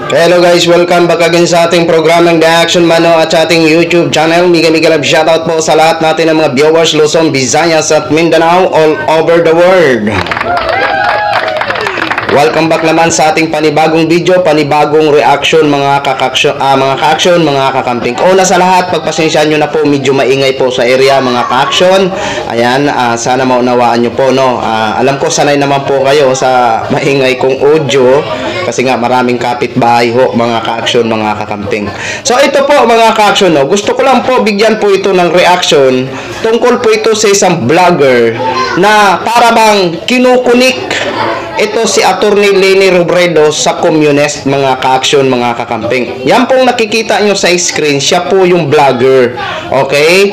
Hello guys, welcome back again sa ating programang The Action Mano at sa ating YouTube channel. Mega love shoutout po sa lahat natin ng mga viewers Luzon, Visayas at Mindanao all over the world. Welcome back naman sa ating panibagong video, panibagong reaction mga ka-action, mga kakamping. Una sa lahat, pagpasensyahan nyo na po, medyo maingay po sa area mga ka-action. Ayan, sana maunawaan nyo po, no. Alam ko sanay naman po kayo sa maingay kong audio kasi nga maraming kapitbahay ho mga ka-action, mga kakamping. So ito po mga ka-action, no. Gusto ko lang po bigyan po ito ng reaction tungkol po ito sa isang vlogger na para bang kinukunik ito si Attorney Leni Robredo sa communist mga ka-action, mga kakamping. Yan pong nakikita nyo sa screen, siya po yung vlogger. Okay?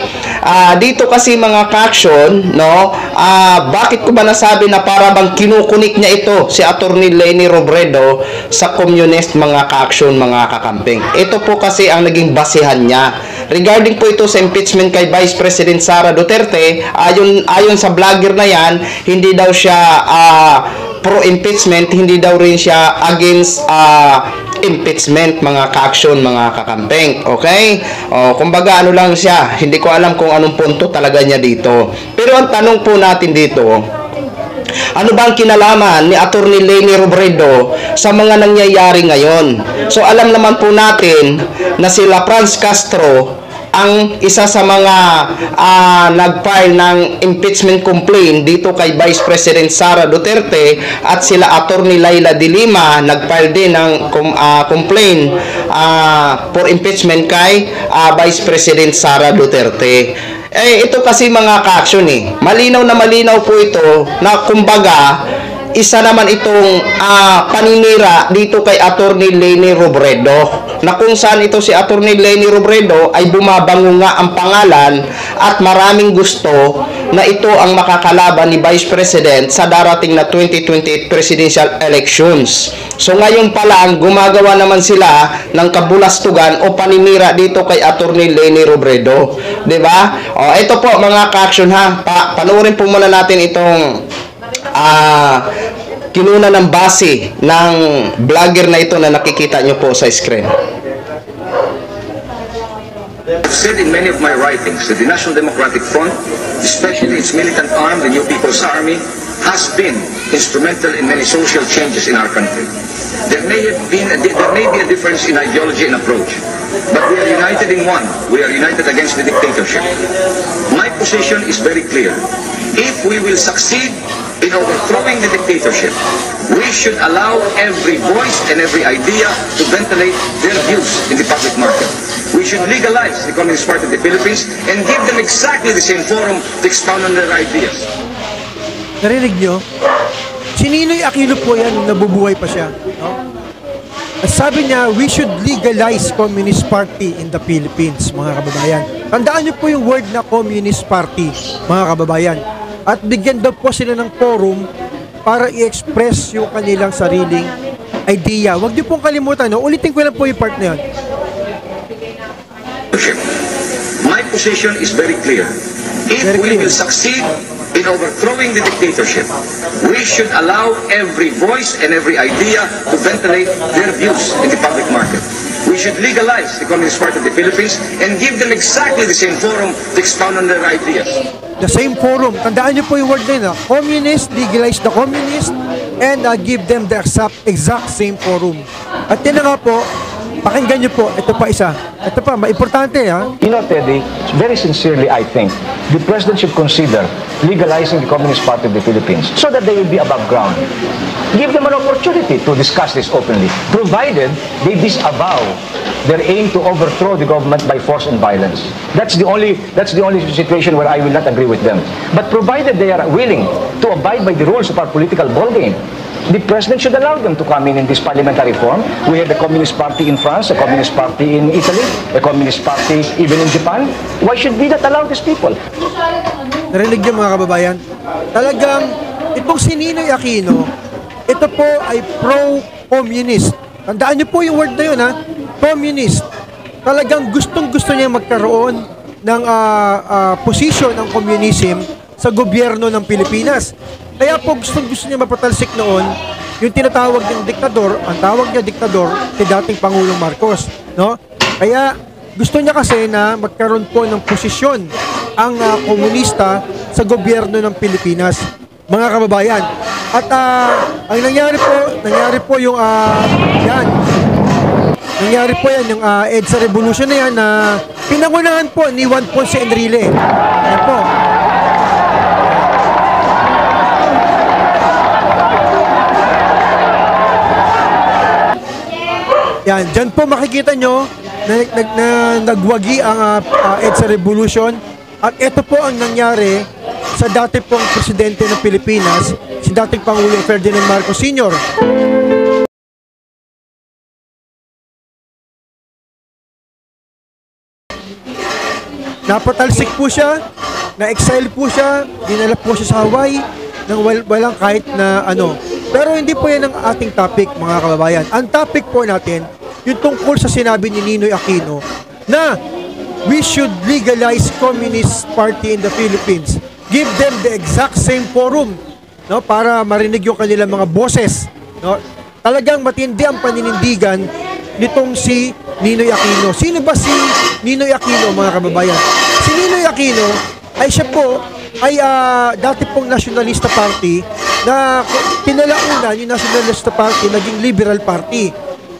Dito kasi mga ka-action, no? Bakit ko ba nasabi na para bang kinukunik niya ito si Attorney Leni Robredo sa communist mga ka-action, mga kakamping? Ito po kasi ang naging basihan niya. Regarding po ito sa impeachment kay Vice President Sara Duterte, ayon sa vlogger na yan, hindi daw siya pro-impeachment, hindi daw rin siya against impeachment mga ka-action, mga kakampeng. Okay? Kumbaga ano lang siya, hindi ko alam kung anong punto talaga niya dito. Pero ang tanong po natin dito, ano ba ang kinalaman ni Attorney Leni Robredo sa mga nangyayari ngayon? So alam naman po natin na sila Franz Castro ang isa sa mga nag-file ng impeachment complaint dito kay Vice President Sara Duterte, at sila Attorney Laila de Lima nag-file din ng complaint for impeachment kay Vice President Sara Duterte. Ito kasi mga ka-action malinaw na malinaw po ito na kumbaga isa naman itong paninira dito kay Attorney Leni Robredo, na kung saan ito si Attorney Leni Robredo ay bumabango nga ang pangalan at maraming gusto na ito ang makakalaban ni Vice President sa darating na 2028 presidential elections. So ngayon pa lang gumagawa naman sila ng kabulastugan o paninira dito kay Attorney Leni Robredo, 'di ba? Ito po mga ka-action panoorin po muna natin itong kinuna ng base ng vlogger na ito na nakikita nyo po sa screen. I've said in many of my writings that the National Democratic Front, especially its militant arm, the New People's Army, has been instrumental in many social changes in our country. There may be a difference in ideology and approach, but we are united in one. We are united against the dictatorship. My position is very clear. If we will succeed in overthrowing the dictatorship, we should allow every voice and every idea to ventilate their views in the public market. We should legalize the Communist Party of the Philippines and give them exactly the same forum to expound on their ideas. Narinig nyo? Si Ninoy Aquino po yan, nabubuhay pa siya. No? Sabi niya, we should legalize Communist Party in the Philippines, mga kababayan. Tandaan nyo po yung word na Communist Party, mga kababayan. At bigyan daw po sila ng forum para i-express yung kanilang sariling idea. Huwag niyo pong kalimutan, no? Ulitin ko lang po yung part na yun. My position is very clear. If we will succeed in overthrowing the dictatorship, we should allow every voice and every idea to ventilate their views in the public market. We should legalize the Communist Party of the Philippines and give them exactly the same forum to expound on their ideas. The same forum. Tandaan niyo po yung word na yun. Communist, legalize the communist, and give them the exact same forum. At yun na nga po, pakinggan niyo po, ito pa isa. Ito pa, importante You know, Teddy, very sincerely I think the President should consider legalizing the Communist Party of the Philippines so that they will be above ground. Give them an opportunity to discuss this openly, provided they disavow their aim to overthrow the government by force and violence. That's the only situation where I will not agree with them. But provided they are willing to abide by the rules of our political ballgame, the President should allow them to come in this parliamentary form. We have the Communist Party in France, a Communist Party in Italy, a Communist Party even in Japan. Why should we not allow these people? Narinig niyo mga kababayan, talagang itong si Ninoy Aquino, ito po ay pro-communist. Tandaan niyo po yung word na yun communist. Talagang gustong-gusto niya magkaroon ng position ng communism sa gobyerno ng Pilipinas. Kaya po gusto niya mapatalsik noon yung tinatawag ng diktador, ang tawag niya diktador, si dating Pangulong Marcos, no? Kaya gusto niya kasi na magkaroon po ng posisyon ang komunista sa gobyerno ng Pilipinas, mga kababayan. At ang nangyari po yung nangyari po yan, yung EDSA Revolution na yan na pinangunahan po ni Juan Ponce Enrile. Yan po. Yan, dyan po makikita nyo na nagwagi ang EDSA Revolution. At ito po ang nangyari sa dati pong presidente ng Pilipinas, si dating Pangulong Ferdinand Marcos Sr. Napatalsik po siya, na-exile po siya, dinala po siya sa Hawaii nang walang kahit na ano. Pero hindi po yan ang ating topic, mga kababayan. Ang topic po natin, yung tungkol sa sinabi ni Ninoy Aquino na we should legalize Communist Party in the Philippines. Give them the exact same forum, no, para marinig yung kanilang mga boses, no. Talagang matindi ang paninindigan nitong si Ninoy Aquino. Sino ba si Ninoy Aquino, mga kababayan? Si Ninoy Aquino ay siya po ay dati pong Nationalista Party na pinalaunan yung Nationalista Party naging Liberal Party.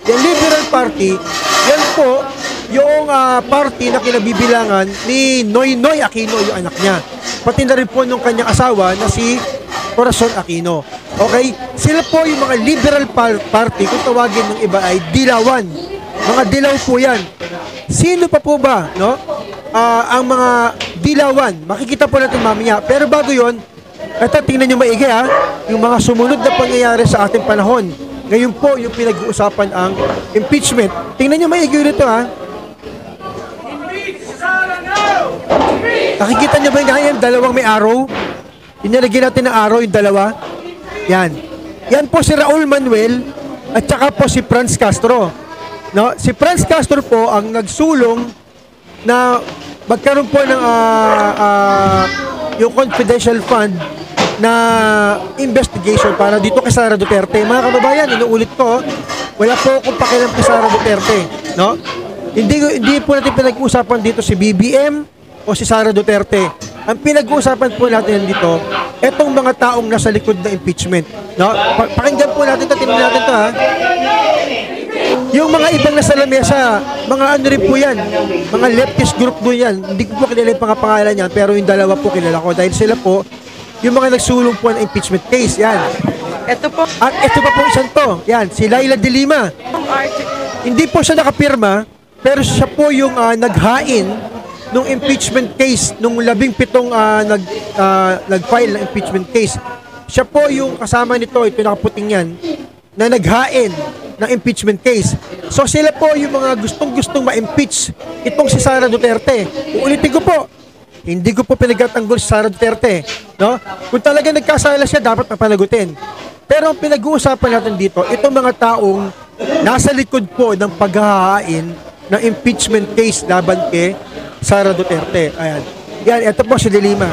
Yung Liberal Party, yan po yung party na kinabibilangan ni Noynoy Aquino, yung anak niya. Pati na rin po nung kanyang asawa na si Corazon Aquino. Okay? Sila po yung mga Liberal Party, kung tawagin ng iba ay dilawan. Mga dilaw po yan. Sino pa po ba, no? Ang mga dilawan, makikita po natin mamaya. Pero bago yon, ito, tingnan nyo maigi ha, yung mga sumunod na pangyayari sa ating panahon. Ngayon po, yung pinag-uusapan ang impeachment. Tingnan nyo maigi nito ha. Nakikita nyo ba yung dalawang may arrow? Inilagyan natin ng arrow yung dalawa. Yan. Yan po si Raul Manuel at saka po si Franz Castro. No? Si Franz Castro po ang nagsulong na magkaroon po ng yung confidential fund na investigation para dito kay Sara Duterte. Mga kababayan, inuulit ko, wala po akong pakialam kay Sara Duterte. No? Hindi po natin pinag-uusapan dito si BBM o si Sara Duterte. Ang pinag-uusapan po natin dito, etong mga taong nasa likod ng impeachment. No? Pakinggan po natin ito, tingnan natin ito ha. Yung mga ibang nasa lamesa, mga ano rin po yan, mga leftist group doon yan. Hindi ko po kilala yung pangalan yan, pero yung dalawa po kilala ko. Dahil sila po, yung mga nagsulong po ng impeachment case, yan. Ito po. At ito pa po isang to, yan, si Laila de Lima. Hindi po siya nakapirma, pero siya po yung naghain nung impeachment case, nung 17 nag-file ng impeachment case. Siya po yung kasama nito, ito nakaputing yan, na naghain ng impeachment case. So sila po yung mga gustong-gustong ma-impeach itong si Sara Duterte. Uulitin ko po, hindi ko po pinagtatanggol si Sara Duterte. No? Kung talaga nagkasala siya, dapat mapanagutin. Pero ang pinag-uusapan natin dito, itong mga taong nasa likod po ng paghahain ng impeachment case laban kay Sara Duterte. Ayan. Yan, ito po si De Lima.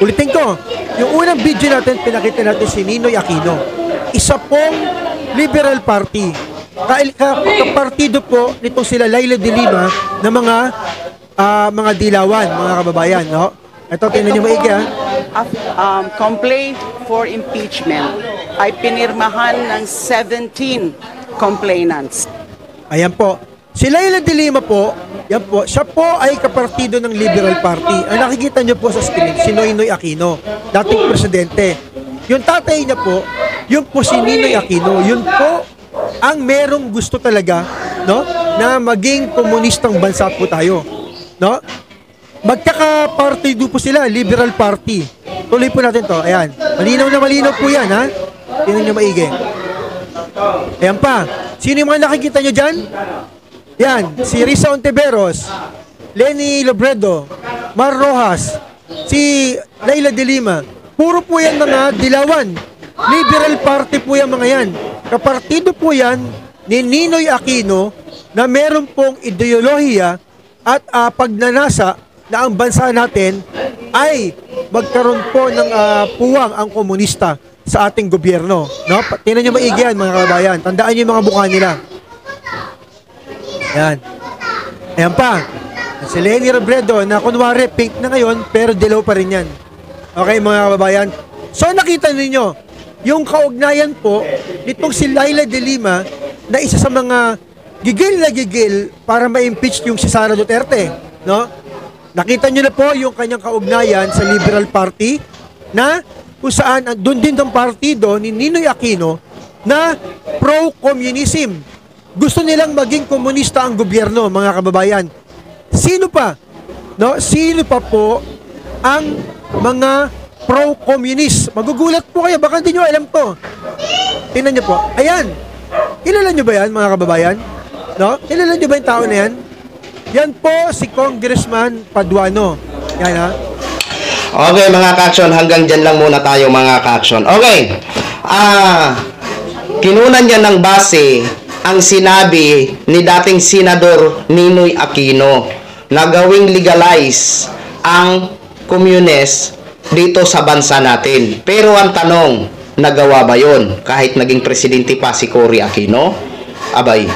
Ulitin ko, yung unang video natin, pinakita natin si Ninoy Aquino. Isa pong Liberal Party. Kapartido po nitong sila Laila de Lima na mga dilawan, mga kababayan. No? Ito, tingnan nyo maigi ha. Complaint for impeachment ay pinirmahan ng 17 complainants. Ayan po. Si Laila de Lima po, yan po, siya po ay kapartido ng Liberal Party. Ang nakikita nyo po sa screen, si Noynoy Aquino, dating presidente. Yung tatay niya po, yun po si Ninoy Aquino, yun po ang merong gusto talaga, no, na maging komunistang bansa po tayo. No? Magkakapartido po sila, Liberal Party. Tuloy po natin to. Ayan. Malinaw na malinaw po yan, ha? Tingnan nyo maigi. Ayan pa. Sino yung mga nakikita nyo dyan? Yan. Si Risa Ontiveros, Lenny Lobredo, Mar Rojas, si Laila de Lima. Puro po yan mga dilawan. Liberal Party po yan mga yan. Kapartido po yan ni Ninoy Aquino na meron pong ideolohiya at pagnanasa na ang bansa natin ay magkaroon po ng puwang ang komunista. sa ating gobyerno. No? Tingnan nyo maigi yan, mga kababayan. Tandaan nyo yung mga mukha nila. Yan. Ayan pa. Si Leni Robredo na kunwari pink na ngayon pero dilaw pa rin yan. Okay, mga kababayan. So nakita ninyo, yung kaugnayan po nitong si Laila de Lima na isa sa mga gigil na gigil para ma-impeach yung si Sara Duterte. No? Nakita nyo na po yung kanyang kaugnayan sa Liberal Party na kung saan doon din ng partido ni Ninoy Aquino na pro-communism. Gusto nilang maging komunista ang gobyerno, mga kababayan. Sino pa? No? Sino pa po ang mga pro-communist? Magugulat po kayo, baka hindi nyo alam to. Tingnan nyo po. Ayan. Kilala nyo ba yan, mga kababayan? No? Kilala nyo ba yung tao na yan? Yan po si Congressman Paduano. Yan ha. Okay, mga ka-action, hanggang dyan lang muna tayo, mga ka-action. Okay. Kinunan niya ng base ang sinabi ni dating Senador Ninoy Aquino na gawing legalize ang communist dito sa bansa natin. Pero ang tanong, nagawa ba yun? Kahit naging presidente pa si Cory Aquino? Abay,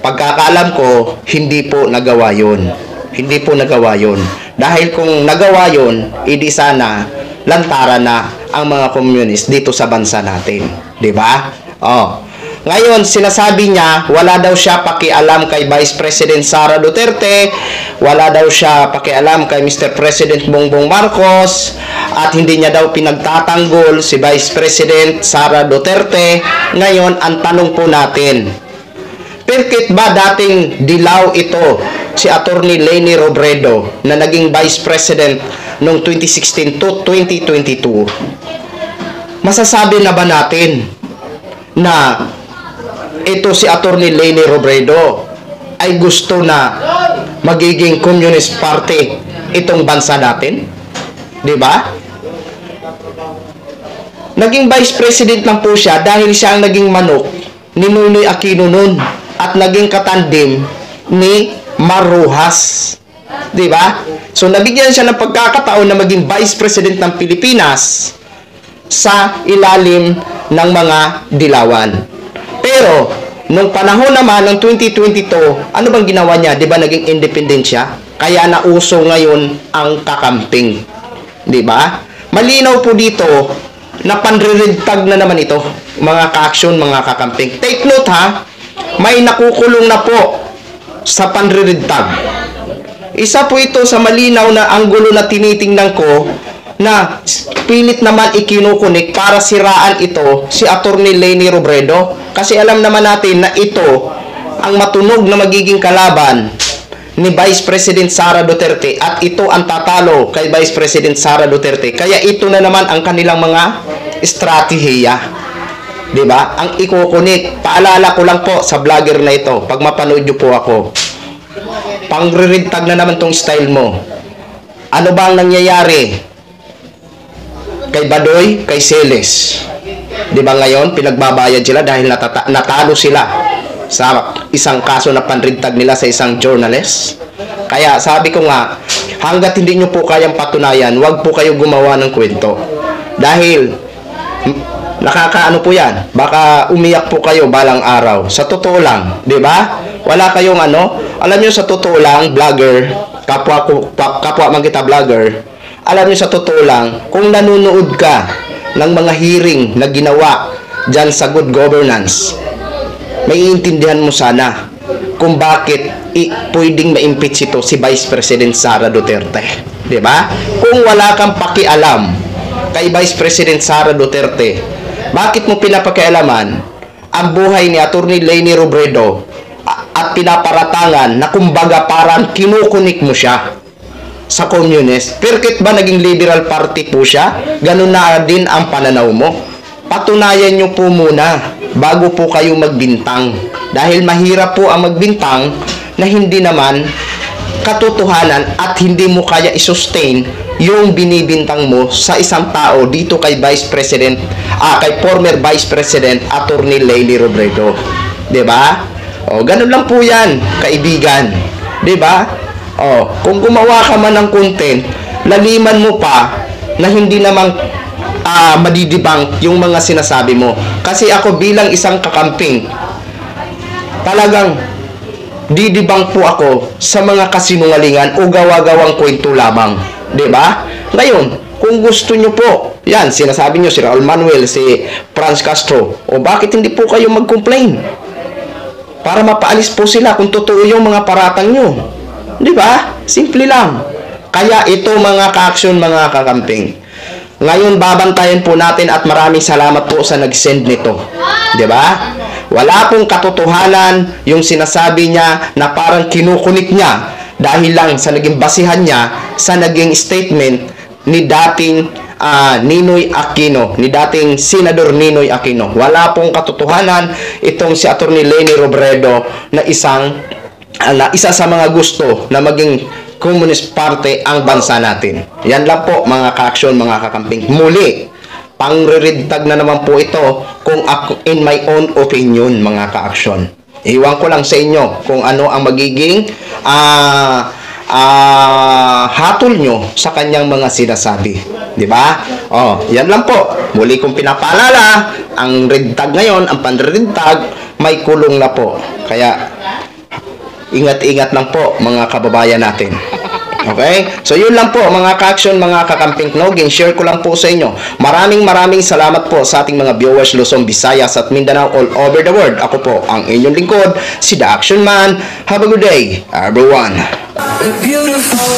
pagkakaalam ko, hindi po nagawa yun. Hindi po nagawa yun. Dahil kung nagawa yun, edi sana lantaran na ang mga communist dito sa bansa natin. Diba? Oh. Ngayon, sinasabi niya, wala daw siya pakialam kay Vice President Sara Duterte, wala daw siya pakialam kay Mr. President Bongbong Marcos, at hindi niya daw pinagtatanggol si Vice President Sara Duterte. Ngayon, ang tanong po natin, perkit ba dating dilaw ito si Attorney Leni Robredo na naging Vice President noong 2016 to 2022? Masasabi na ba natin na ito si Attorney Leni Robredo ay gusto na magiging Communist Party itong bansa natin? Di ba? Naging Vice President lang po siya dahil siya ang naging manok ni Ninoy Aquino noon at naging katandim ni Maruhas. Di ba? So nabigyan siya ng pagkakataon na maging Vice President ng Pilipinas sa ilalim ng mga dilawan. Pero nung panahon naman ng 2022, ano bang ginawa niya? 'Di ba naging independent siya? Kaya nauso ngayon ang kakamping. 'Di ba? Malinaw po dito na panriridtag na naman ito, mga ka-action, mga kakamping. Take note ha, may nakukulong na po sa panriridtag. Isa po ito sa malinaw na anggulo na tinitingnan ko na pilit naman ikinukunik para siraan ito si Attorney Leni Robredo. Kasi alam naman natin na ito ang matunog na magiging kalaban ni Vice President Sara Duterte at ito ang tatalo kay Vice President Sara Duterte. Kaya ito na naman ang kanilang mga estratehiya. Diba? Ang ikukunik. Paalala ko lang po sa vlogger na ito, pag mapanood nyo po ako, pangriridtag na naman tong style mo. Ano ba ang nangyayari kay Badoy, kay Celes? Di ba ngayon, pinagbabayad sila dahil natalo sila sa isang kaso na panridtag nila sa isang journalist? Kaya sabi ko nga, hanggat hindi nyo po kayang patunayan, wag po kayo gumawa ng kwento. Dahil, nakakaano po yan, baka umiyak po kayo balang araw. Sa totoo lang, di ba? Wala kayong ano, alam nyo sa totoo lang, vlogger, kapwa man kita vlogger, alam niyo sa totoo lang, kung nanonood ka ng mga hearing na ginawa dyan sa good governance, may iintindihan mo sana kung bakit pwedeng ma-impeach ito si Vice President Sara Duterte. Diba? Kung wala kang pakialam kay Vice President Sara Duterte, bakit mo pinapakialaman ang buhay ni Attorney Leni Robredo at pinaparatangan na kumbaga parang kinukunik mo siya sa communist? Perkit ba naging liberal party po siya? Ganun na din ang pananaw mo. Patunayan nyo po muna bago po kayo magbintang. Dahil mahirap po ang magbintang na hindi naman katotohanan at hindi mo kaya i-sustain yung binibintang mo sa isang tao dito kay Vice President, kay former Vice President Attorney Leni Robredo. 'Di ba? O, ganun lang po 'yan, kaibigan. 'Di ba? Oh, kung gumawa ka man ng content, laliman mo pa na hindi namang madidibang yung mga sinasabi mo. Kasi ako bilang isang kakamping, talagang didibang po ako sa mga kasinungalingan o gawa-gawang kwento lamang. 'Di ba? Ngayon, kung gusto nyo po, yan, sinasabi nyo si Raul Manuel, si Franz Castro, o bakit hindi po kayo mag-complain? Para mapaalis po sila kung totoo yung mga paratang nyo. 'Di ba? Simple lang. Kaya ito mga ka-action, mga kakamping, ngayon babantayan po natin at maraming salamat po sa nag-send nito. 'Di ba? Wala pong katotohanan yung sinasabi niya na parang kinukunik niya dahil lang sa naging basihan niya sa naging statement ni dating Ninoy Aquino, ni dating Senador Ninoy Aquino. Wala pong katotohanan itong si Atty. Leni Robredo na isa sa mga gusto na maging Communist Party ang bansa natin. Yan lang po mga ka-action, mga kakamping. Muli, pangririntag na naman po ito kung ako, in my own opinion, mga ka-action. Iwan ko lang sa inyo kung ano ang magiging hatol nyo sa kanyang mga sinasabi. 'Di ba? Yan lang po. Muli kong pinapaalala, ang rintag ngayon, ang panrintag, may kulong na po. Kaya, ingat-ingat lang po mga kababayan natin. Okay? So yun lang po mga ka-action, mga kakamping knowing, share ko lang po sa inyo. Maraming salamat po sa ating mga viewers Luzon, Visayas at Mindanao all over the world. Ako po ang inyong lingkod, si The Action Man. Have a good day, everyone. Beautiful.